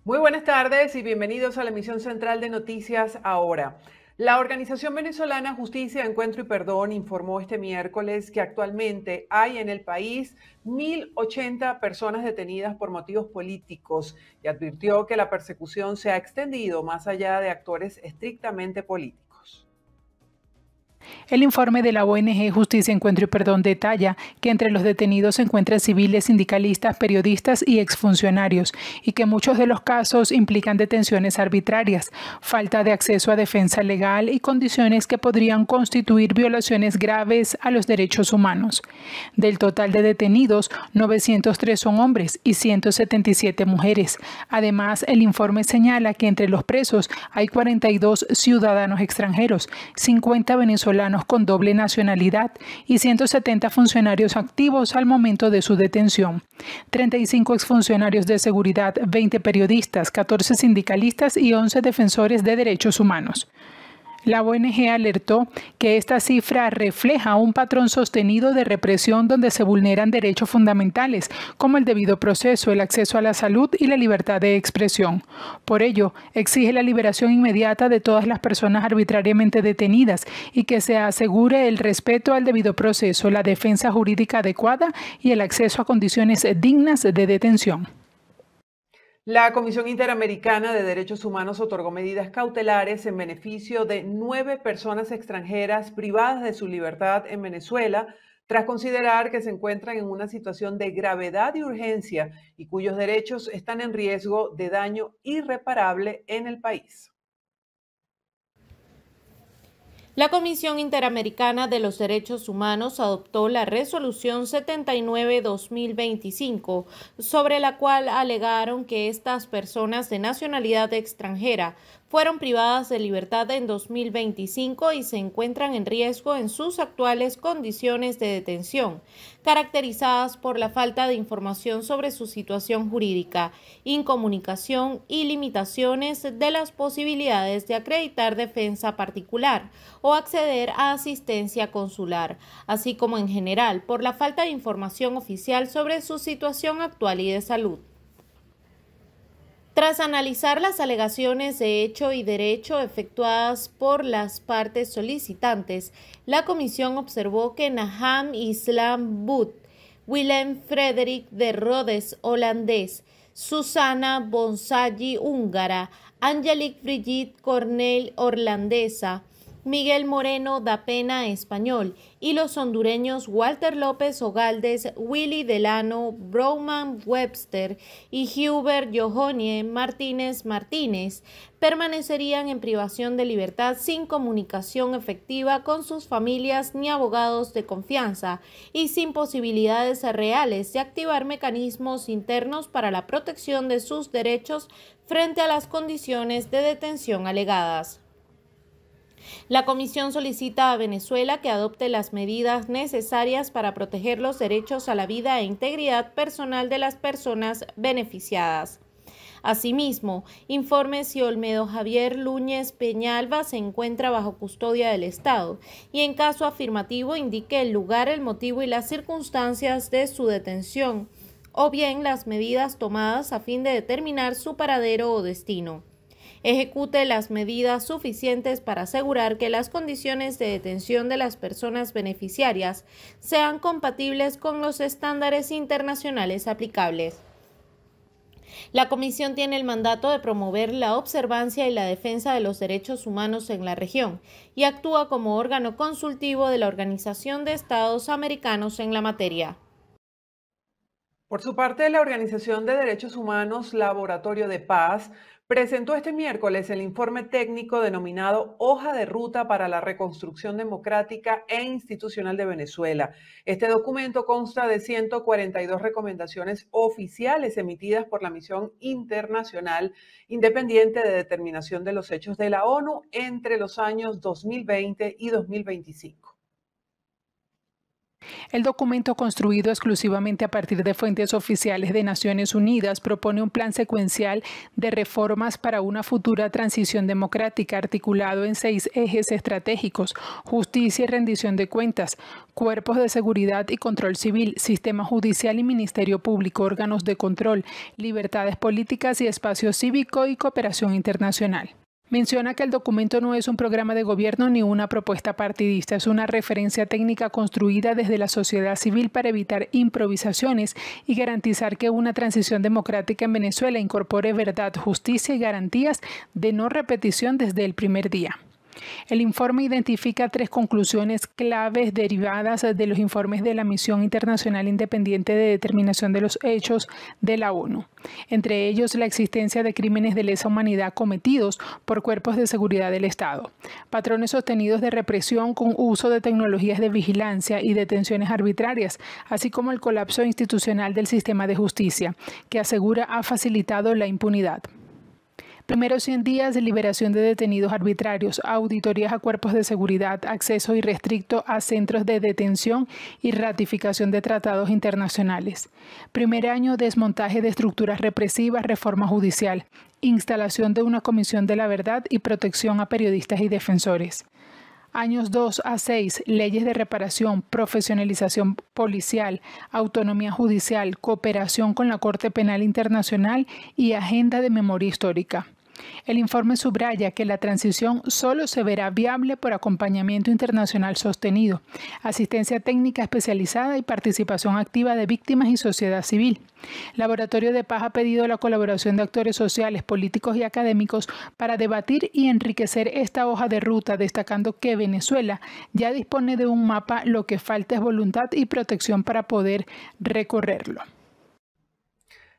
Muy buenas tardes y bienvenidos a la emisión central de Noticias Ahora. La organización venezolana Justicia, Encuentro y Perdón informó este miércoles que actualmente hay en el país 1.080 personas detenidas por motivos políticos y advirtió que la persecución se ha extendido más allá de actores estrictamente políticos. El informe de la ONG Justicia, Encuentro y Perdón detalla que entre los detenidos se encuentran civiles, sindicalistas, periodistas y exfuncionarios, y que muchos de los casos implican detenciones arbitrarias, falta de acceso a defensa legal y condiciones que podrían constituir violaciones graves a los derechos humanos. Del total de detenidos, 903 son hombres y 177 mujeres. Además, el informe señala que entre los presos hay 42 ciudadanos extranjeros, 50 venezolanos con doble nacionalidad y 170 funcionarios activos al momento de su detención. 35 exfuncionarios de seguridad, 20 periodistas, 14 sindicalistas y 11 defensores de derechos humanos. La ONG alertó que esta cifra refleja un patrón sostenido de represión donde se vulneran derechos fundamentales, como el debido proceso, el acceso a la salud y la libertad de expresión. Por ello, exige la liberación inmediata de todas las personas arbitrariamente detenidas y que se asegure el respeto al debido proceso, la defensa jurídica adecuada y el acceso a condiciones dignas de detención. La Comisión Interamericana de Derechos Humanos otorgó medidas cautelares en beneficio de 9 personas extranjeras privadas de su libertad en Venezuela, tras considerar que se encuentran en una situación de gravedad y urgencia y cuyos derechos están en riesgo de daño irreparable en el país. La Comisión Interamericana de los Derechos Humanos adoptó la Resolución 79-2025, sobre la cual alegaron que estas personas de nacionalidad extranjera fueron privadas de libertad en 2025 y se encuentran en riesgo en sus actuales condiciones de detención, caracterizadas por la falta de información sobre su situación jurídica, incomunicación y limitaciones de las posibilidades de acreditar defensa particular o acceder a asistencia consular, así como en general por la falta de información oficial sobre su situación actual y de salud. Tras analizar las alegaciones de hecho y derecho efectuadas por las partes solicitantes, la comisión observó que Naham Islam Butt, Willem Frederik de Rodes, holandés, Susana Bonsalli, húngara, Angelique Brigitte Cornell, holandesa, Miguel Moreno da Pena, español, y los hondureños Walter López Ogaldes, Willy Delano, Brouman Webster y Hubert Johonie Martínez Martínez permanecerían en privación de libertad sin comunicación efectiva con sus familias ni abogados de confianza y sin posibilidades reales de activar mecanismos internos para la protección de sus derechos frente a las condiciones de detención alegadas. La Comisión solicita a Venezuela que adopte las medidas necesarias para proteger los derechos a la vida e integridad personal de las personas beneficiadas. Asimismo, informe si Olmedo Javier Núñez Peñalba se encuentra bajo custodia del Estado y, en caso afirmativo, indique el lugar, el motivo y las circunstancias de su detención, o bien las medidas tomadas a fin de determinar su paradero o destino. Ejecute las medidas suficientes para asegurar que las condiciones de detención de las personas beneficiarias sean compatibles con los estándares internacionales aplicables. La Comisión tiene el mandato de promover la observancia y la defensa de los derechos humanos en la región y actúa como órgano consultivo de la Organización de Estados Americanos en la materia. Por su parte, la Organización de Derechos Humanos Laboratorio de Paz presentó este miércoles el informe técnico denominado Hoja de Ruta para la Reconstrucción Democrática e Institucional de Venezuela. Este documento consta de 142 recomendaciones oficiales emitidas por la Misión Internacional Independiente de Determinación de los Hechos de la ONU entre los años 2020 y 2025. El documento, construido exclusivamente a partir de fuentes oficiales de Naciones Unidas, propone un plan secuencial de reformas para una futura transición democrática articulado en 6 ejes estratégicos: justicia y rendición de cuentas, cuerpos de seguridad y control civil, sistema judicial y ministerio público, órganos de control, libertades políticas y espacio cívico y cooperación internacional. Menciona que el documento no es un programa de gobierno ni una propuesta partidista, es una referencia técnica construida desde la sociedad civil para evitar improvisaciones y garantizar que una transición democrática en Venezuela incorpore verdad, justicia y garantías de no repetición desde el primer día. El informe identifica 3 conclusiones claves derivadas de los informes de la Misión Internacional Independiente de Determinación de los Hechos de la ONU, entre ellos la existencia de crímenes de lesa humanidad cometidos por cuerpos de seguridad del Estado, patrones sostenidos de represión con uso de tecnologías de vigilancia y detenciones arbitrarias, así como el colapso institucional del sistema de justicia, que asegura ha facilitado la impunidad. Primeros 100 días de liberación de detenidos arbitrarios, auditorías a cuerpos de seguridad, acceso irrestricto a centros de detención y ratificación de tratados internacionales. Primer año, desmontaje de estructuras represivas, reforma judicial, instalación de una comisión de la verdad y protección a periodistas y defensores. Años 2 a 6, leyes de reparación, profesionalización policial, autonomía judicial, cooperación con la Corte Penal Internacional y agenda de memoria histórica. El informe subraya que la transición solo se verá viable por acompañamiento internacional sostenido, asistencia técnica especializada y participación activa de víctimas y sociedad civil. Laboratorio de Paz ha pedido la colaboración de actores sociales, políticos y académicos para debatir y enriquecer esta hoja de ruta, destacando que Venezuela ya dispone de un mapa, lo que falta es voluntad y protección para poder recorrerlo.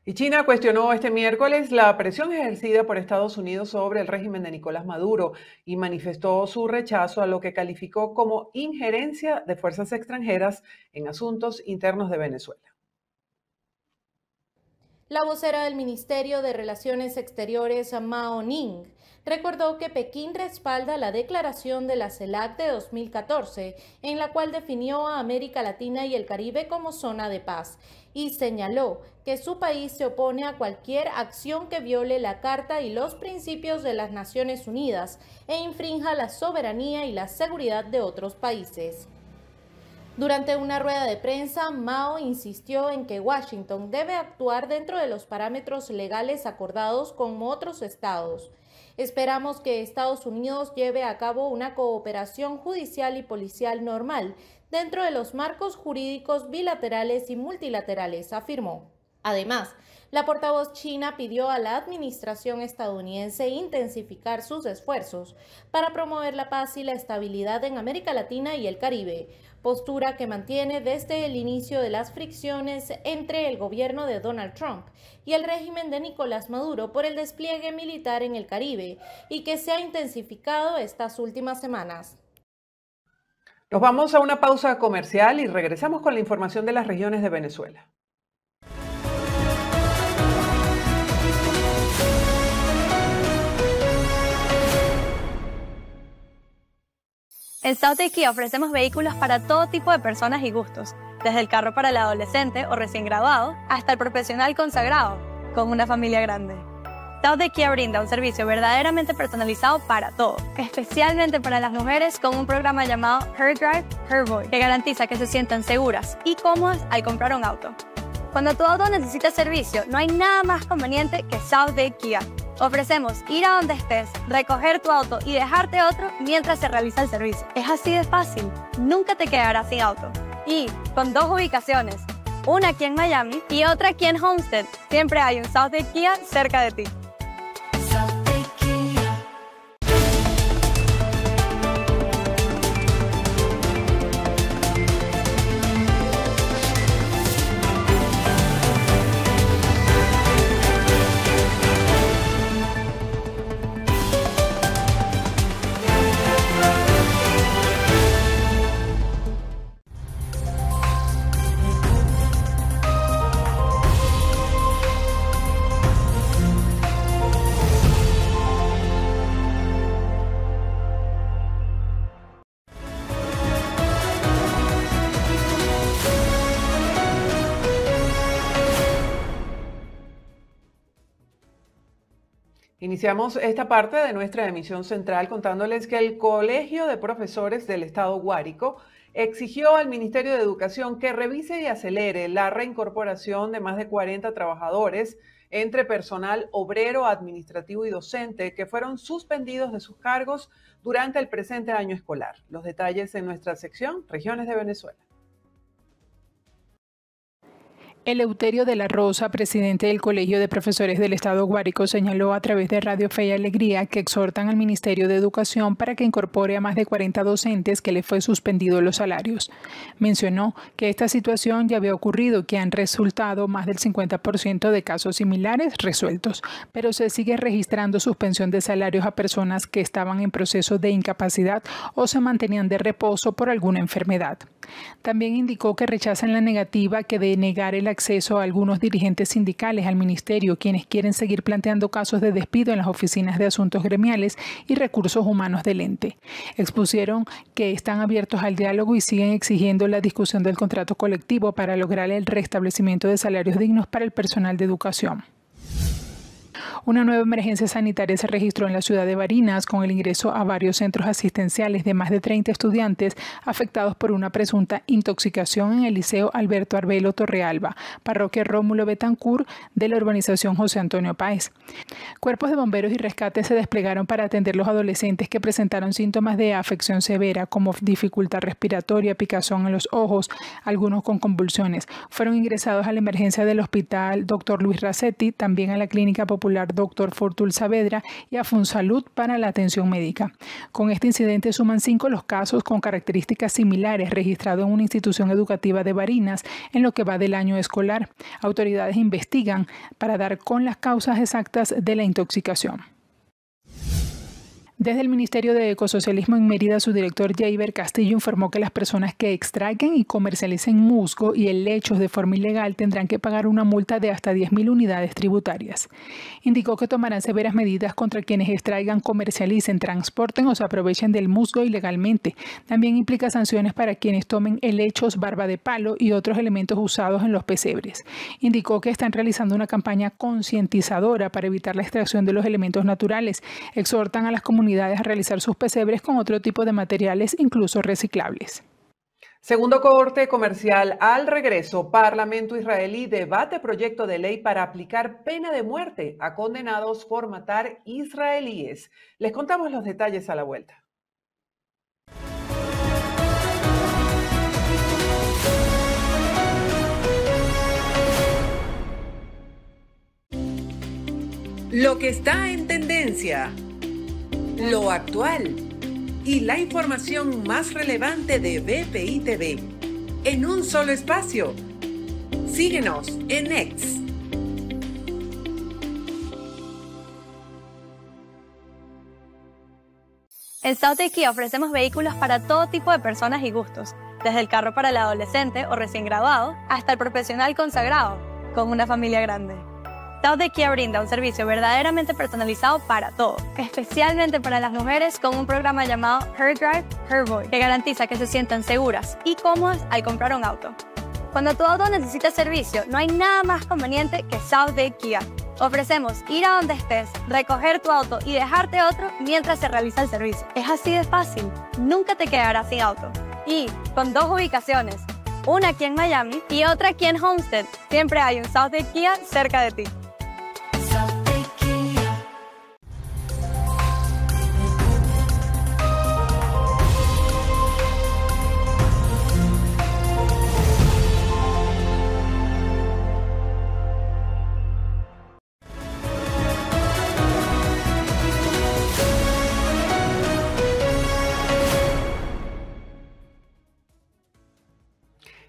Y China cuestionó este miércoles la presión ejercida por Estados Unidos sobre el régimen de Nicolás Maduro y manifestó su rechazo a lo que calificó como injerencia de fuerzas extranjeras en asuntos internos de Venezuela. La vocera del Ministerio de Relaciones Exteriores, Mao Ning, recordó que Pekín respalda la declaración de la CELAC de 2014, en la cual definió a América Latina y el Caribe como zona de paz, y señaló que su país se opone a cualquier acción que viole la Carta y los principios de las Naciones Unidas e infrinja la soberanía y la seguridad de otros países. Durante una rueda de prensa, Mao insistió en que Washington debe actuar dentro de los parámetros legales acordados con otros estados. Esperamos que Estados Unidos lleve a cabo una cooperación judicial y policial normal dentro de los marcos jurídicos bilaterales y multilaterales, afirmó. Además, la portavoz china pidió a la administración estadounidense intensificar sus esfuerzos para promover la paz y la estabilidad en América Latina y el Caribe, postura que mantiene desde el inicio de las fricciones entre el gobierno de Donald Trump y el régimen de Nicolás Maduro por el despliegue militar en el Caribe y que se ha intensificado estas últimas semanas. Nos vamos a una pausa comercial y regresamos con la información de las regiones de Venezuela. En South Kia ofrecemos vehículos para todo tipo de personas y gustos, desde el carro para el adolescente o recién graduado hasta el profesional consagrado con una familia grande. South Kia brinda un servicio verdaderamente personalizado para todo, especialmente para las mujeres con un programa llamado Her Drive, Her Voice, que garantiza que se sientan seguras y cómodas al comprar un auto. Cuando tu auto necesita servicio, no hay nada más conveniente que South Kia. Ofrecemos ir a donde estés, recoger tu auto y dejarte otro mientras se realiza el servicio. Es así de fácil, nunca te quedarás sin auto. Y con 2 ubicaciones, una aquí en Miami y otra aquí en Homestead, siempre hay un South Kia cerca de ti. Iniciamos esta parte de nuestra emisión central contándoles que el Colegio de Profesores del Estado Guárico exigió al Ministerio de Educación que revise y acelere la reincorporación de más de 40 trabajadores entre personal obrero, administrativo y docente que fueron suspendidos de sus cargos durante el presente año escolar. Los detalles en nuestra sección Regiones de Venezuela. Eleuterio de la Rosa, presidente del Colegio de Profesores del Estado Guárico, señaló a través de Radio Fe y Alegría que exhortan al Ministerio de Educación para que incorpore a más de 40 docentes que le fue suspendido los salarios. Mencionó que esta situación ya había ocurrido y que han resultado más del 50% de casos similares resueltos, pero se sigue registrando suspensión de salarios a personas que estaban en proceso de incapacidad o se mantenían de reposo por alguna enfermedad. También indicó que rechazan la negativa que de negar el acceso a algunos dirigentes sindicales al ministerio, quienes quieren seguir planteando casos de despido en las oficinas de asuntos gremiales y recursos humanos del ente. Expusieron que están abiertos al diálogo y siguen exigiendo la discusión del contrato colectivo para lograr el restablecimiento de salarios dignos para el personal de educación. Una nueva emergencia sanitaria se registró en la ciudad de Barinas con el ingreso a varios centros asistenciales de más de 30 estudiantes afectados por una presunta intoxicación en el Liceo Alberto Arbelo Torrealba, parroquia Rómulo Betancourt de la urbanización José Antonio Páez. Cuerpos de bomberos y rescate se desplegaron para atender los adolescentes que presentaron síntomas de afección severa como dificultad respiratoria, picazón en los ojos, algunos con convulsiones. Fueron ingresados a la emergencia del hospital Dr. Luis Racetti, también a la clínica popular Dr. Fortul Saavedra y a Funsalud para la atención médica. Con este incidente suman 5 los casos con características similares registrados en una institución educativa de Barinas en lo que va del año escolar. Autoridades investigan para dar con las causas exactas de la intoxicación. Desde el Ministerio de Ecosocialismo en Mérida, su director Jaiber Castillo informó que las personas que extraigan y comercialicen musgo y helechos de forma ilegal tendrán que pagar una multa de hasta 10.000 unidades tributarias. Indicó que tomarán severas medidas contra quienes extraigan, comercialicen, transporten o se aprovechen del musgo ilegalmente. También implica sanciones para quienes tomen helechos, barba de palo y otros elementos usados en los pesebres. Indicó que están realizando una campaña concientizadora para evitar la extracción de los elementos naturales. Exhortan a las comunidades a realizar sus pesebres con otro tipo de materiales, incluso reciclables. Segundo corte comercial. Al regreso, Parlamento israelí debate proyecto de ley para aplicar pena de muerte a condenados por matar israelíes. Les contamos los detalles a la vuelta. Lo que está en tendencia, lo actual y la información más relevante de BPI TV en un solo espacio. Síguenos en X. En South Kia ofrecemos vehículos para todo tipo de personas y gustos, desde el carro para el adolescente o recién graduado hasta el profesional consagrado con una familia grande. South Kia brinda un servicio verdaderamente personalizado para todo, especialmente para las mujeres con un programa llamado Her Drive, Her Voice, que garantiza que se sientan seguras y cómodas al comprar un auto. Cuando tu auto necesita servicio, no hay nada más conveniente que South Kia. Ofrecemos ir a donde estés, recoger tu auto y dejarte otro mientras se realiza el servicio. Es así de fácil, nunca te quedarás sin auto. Y con 2 ubicaciones, una aquí en Miami y otra aquí en Homestead, siempre hay un South Kia cerca de ti.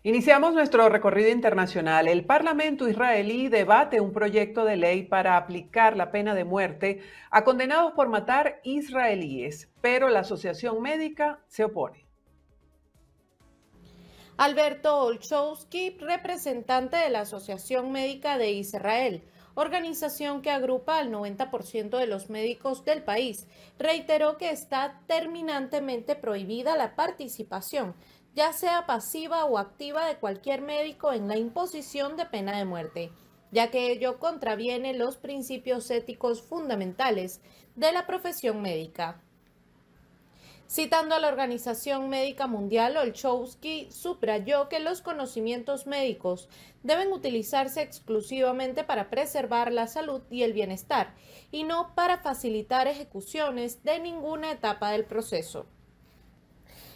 Iniciamos nuestro recorrido internacional. El Parlamento israelí debate un proyecto de ley para aplicar la pena de muerte a condenados por matar israelíes, pero la Asociación Médica se opone. Alberto Olchowski, representante de la Asociación Médica de Israel, organización que agrupa al 90% de los médicos del país, reiteró que está terminantemente prohibida la participación, ya sea pasiva o activa, de cualquier médico en la imposición de pena de muerte. ya que ello contraviene los principios éticos fundamentales de la profesión médica. Citando a la Organización Médica Mundial, Olszewski subrayó que los conocimientos médicos deben utilizarse exclusivamente para preservar la salud y el bienestar, y no para facilitar ejecuciones de ninguna etapa del proceso.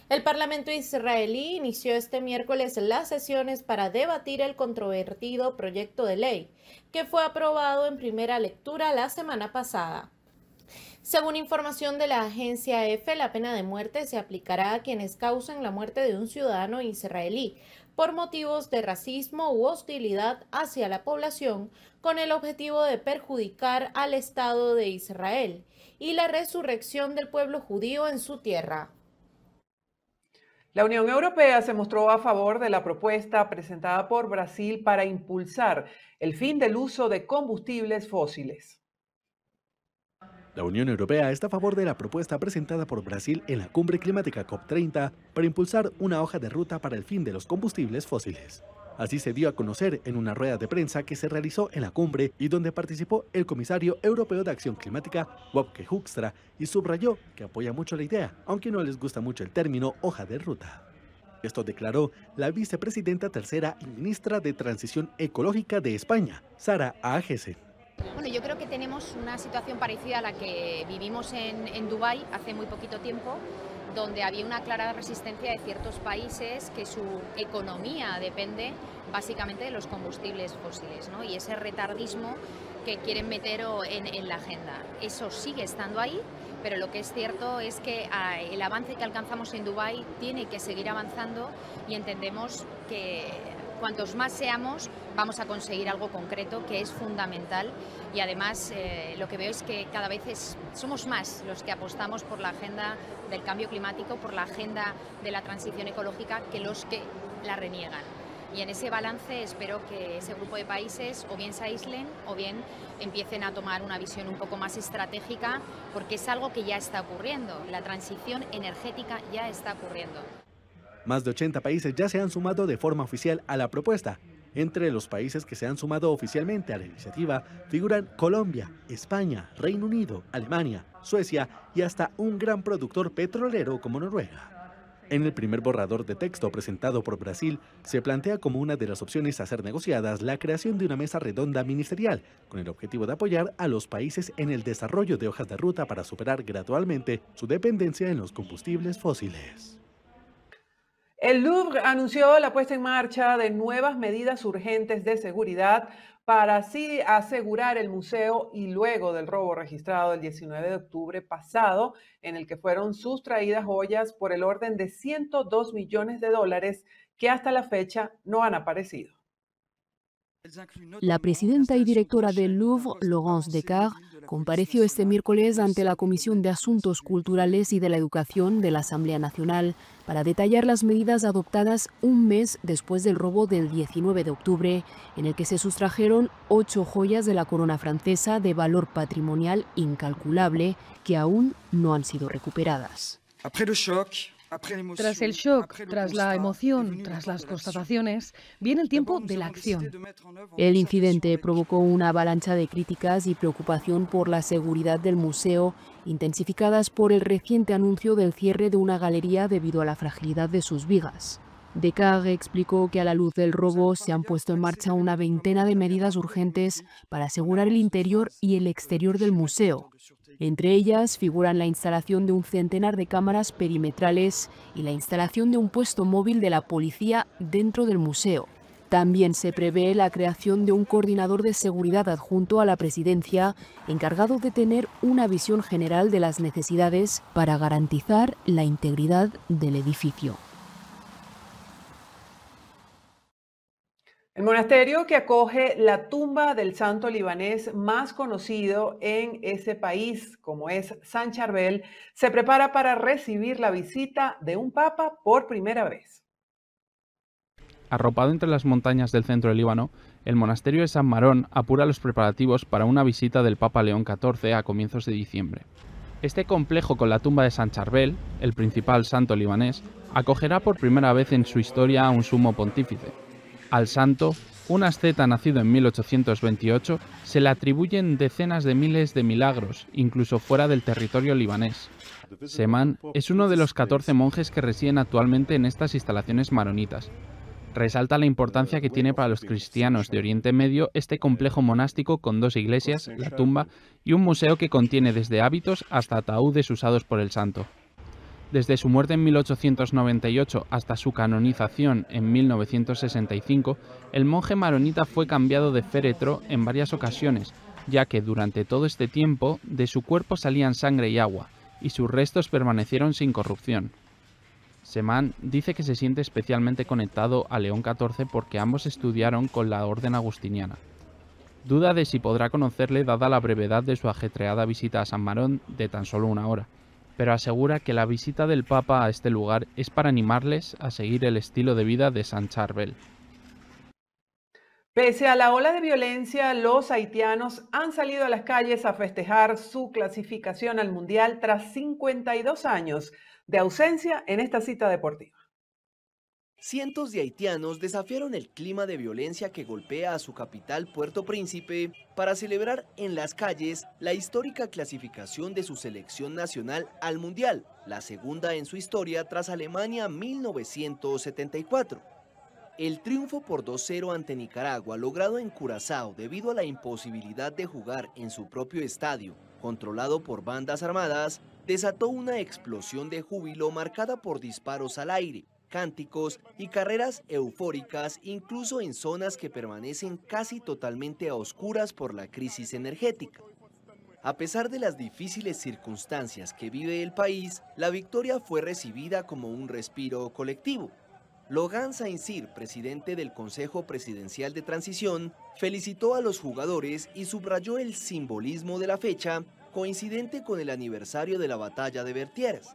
El Parlamento israelí inició este miércoles las sesiones para debatir el controvertido proyecto de ley, que fue aprobado en primera lectura la semana pasada. Según información de la agencia EFE, la pena de muerte se aplicará a quienes causen la muerte de un ciudadano israelí por motivos de racismo u hostilidad hacia la población, con el objetivo de perjudicar al Estado de Israel y la resurrección del pueblo judío en su tierra. La Unión Europea se mostró a favor de la propuesta presentada por Brasil para impulsar el fin del uso de combustibles fósiles. La Unión Europea está a favor de la propuesta presentada por Brasil en la Cumbre Climática COP30 para impulsar una hoja de ruta para el fin de los combustibles fósiles. Así se dio a conocer en una rueda de prensa que se realizó en la cumbre y donde participó el comisario europeo de Acción Climática, Wopke Hoekstra, y subrayó que apoya mucho la idea, aunque no les gusta mucho el término hoja de ruta. Esto declaró la vicepresidenta tercera y ministra de Transición Ecológica de España, Sara Ahese. Bueno, yo creo que tenemos una situación parecida a la que vivimos en Dubái hace muy poquito tiempo, donde había una clara resistencia de ciertos países que su economía depende básicamente de los combustibles fósiles, ¿no? Y ese retardismo que quieren meter en la agenda. Eso sigue estando ahí, pero lo que es cierto es que el avance que alcanzamos en Dubái tiene que seguir avanzando y entendemos que cuantos más seamos, vamos a conseguir algo concreto que es fundamental y además lo que veo es que cada vez somos más los que apostamos por la agenda del cambio climático, por la agenda de la transición ecológica, que los que la reniegan. Y en ese balance espero que ese grupo de países o bien se aíslen o bien empiecen a tomar una visión un poco más estratégica, porque es algo que ya está ocurriendo, la transición energética ya está ocurriendo. Más de 80 países ya se han sumado de forma oficial a la propuesta. Entre los países que se han sumado oficialmente a la iniciativa figuran Colombia, España, Reino Unido, Alemania, Suecia y hasta un gran productor petrolero como Noruega. En el primer borrador de texto presentado por Brasil, se plantea como una de las opciones a ser negociadas la creación de una mesa redonda ministerial, con el objetivo de apoyar a los países en el desarrollo de hojas de ruta para superar gradualmente su dependencia en los combustibles fósiles. El Louvre anunció la puesta en marcha de nuevas medidas urgentes de seguridad para así asegurar el museo y luego del robo registrado el 19 de octubre pasado, en el que fueron sustraídas joyas por el orden de $102 millones que hasta la fecha no han aparecido. La presidenta y directora del Louvre, Laurence Descartes, compareció este miércoles ante la Comisión de Asuntos Culturales y de la Educación de la Asamblea Nacional para detallar las medidas adoptadas un mes después del robo del 19 de octubre, en el que se sustrajeron 8 joyas de la corona francesa de valor patrimonial incalculable que aún no han sido recuperadas. Tras el shock, tras la emoción, tras las constataciones, viene el tiempo de la acción. El incidente provocó una avalancha de críticas y preocupación por la seguridad del museo, intensificadas por el reciente anuncio del cierre de una galería debido a la fragilidad de sus vigas. Descartes explicó que a la luz del robo se han puesto en marcha una veintena de medidas urgentes para asegurar el interior y el exterior del museo. Entre ellas figuran la instalación de un centenar de cámaras perimetrales y la instalación de un puesto móvil de la policía dentro del museo. También se prevé la creación de un coordinador de seguridad adjunto a la presidencia, encargado de tener una visión general de las necesidades para garantizar la integridad del edificio. El monasterio que acoge la tumba del santo libanés más conocido en ese país, como es San Charbel, se prepara para recibir la visita de un papa por primera vez. Arropado entre las montañas del centro del Líbano, el monasterio de San Marón apura los preparativos para una visita del Papa León XIV a comienzos de diciembre. Este complejo con la tumba de San Charbel, el principal santo libanés, acogerá por primera vez en su historia a un sumo pontífice, al santo Un asceta nacido en 1828, se le atribuyen decenas de miles de milagros, incluso fuera del territorio libanés. Seman es uno de los 14 monjes que residen actualmente en estas instalaciones maronitas. Resalta la importancia que tiene para los cristianos de Oriente Medio este complejo monástico con 2 iglesias, la tumba y un museo que contiene desde hábitos hasta ataúdes usados por el santo. Desde su muerte en 1898 hasta su canonización en 1965, el monje maronita fue cambiado de féretro en varias ocasiones, ya que durante todo este tiempo de su cuerpo salían sangre y agua, y sus restos permanecieron sin corrupción. Seman dice que se siente especialmente conectado a León XIV porque ambos estudiaron con la orden agustiniana. Duda de si podrá conocerle dada la brevedad de su ajetreada visita a San Marón de tan solo 1 hora, pero asegura que la visita del Papa a este lugar es para animarles a seguir el estilo de vida de Sant Charbel. Pese a la ola de violencia, los haitianos han salido a las calles a festejar su clasificación al Mundial tras 52 años de ausencia en esta cita deportiva. Cientos de haitianos desafiaron el clima de violencia que golpea a su capital, Puerto Príncipe, para celebrar en las calles la histórica clasificación de su selección nacional al Mundial, la segunda en su historia tras Alemania 1974. El triunfo por 2-0 ante Nicaragua, logrado en Curazao debido a la imposibilidad de jugar en su propio estadio, controlado por bandas armadas, desató una explosión de júbilo marcada por disparos al aire, cánticos y carreras eufóricas, incluso en zonas que permanecen casi totalmente a oscuras por la crisis energética. A pesar de las difíciles circunstancias que vive el país, la victoria fue recibida como un respiro colectivo. Logan Saint-Cyr, presidente del Consejo Presidencial de Transición, felicitó a los jugadores y subrayó el simbolismo de la fecha, coincidente con el aniversario de la batalla de Vertières.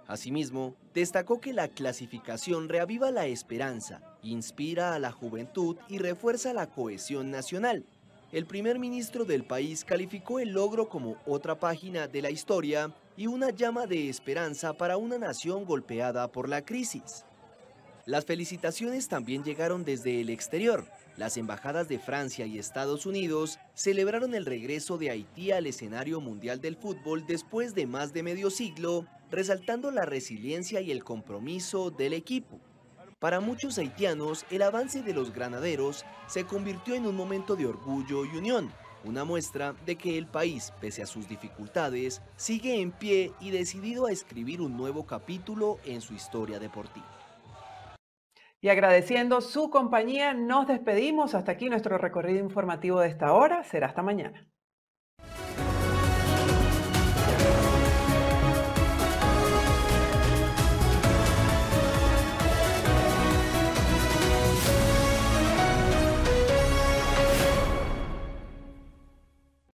Asimismo, destacó que la clasificación reaviva la esperanza, inspira a la juventud y refuerza la cohesión nacional. El primer ministro del país calificó el logro como otra página de la historia y una llama de esperanza para una nación golpeada por la crisis. Las felicitaciones también llegaron desde el exterior. Las embajadas de Francia y Estados Unidos celebraron el regreso de Haití al escenario mundial del fútbol después de más de medio siglo, resaltando la resiliencia y el compromiso del equipo. Para muchos haitianos, el avance de los granaderos se convirtió en un momento de orgullo y unión, una muestra de que el país, pese a sus dificultades, sigue en pie y decidido a escribir un nuevo capítulo en su historia deportiva. Y agradeciendo su compañía, nos despedimos. Hasta aquí nuestro recorrido informativo de esta hora. Será hasta mañana.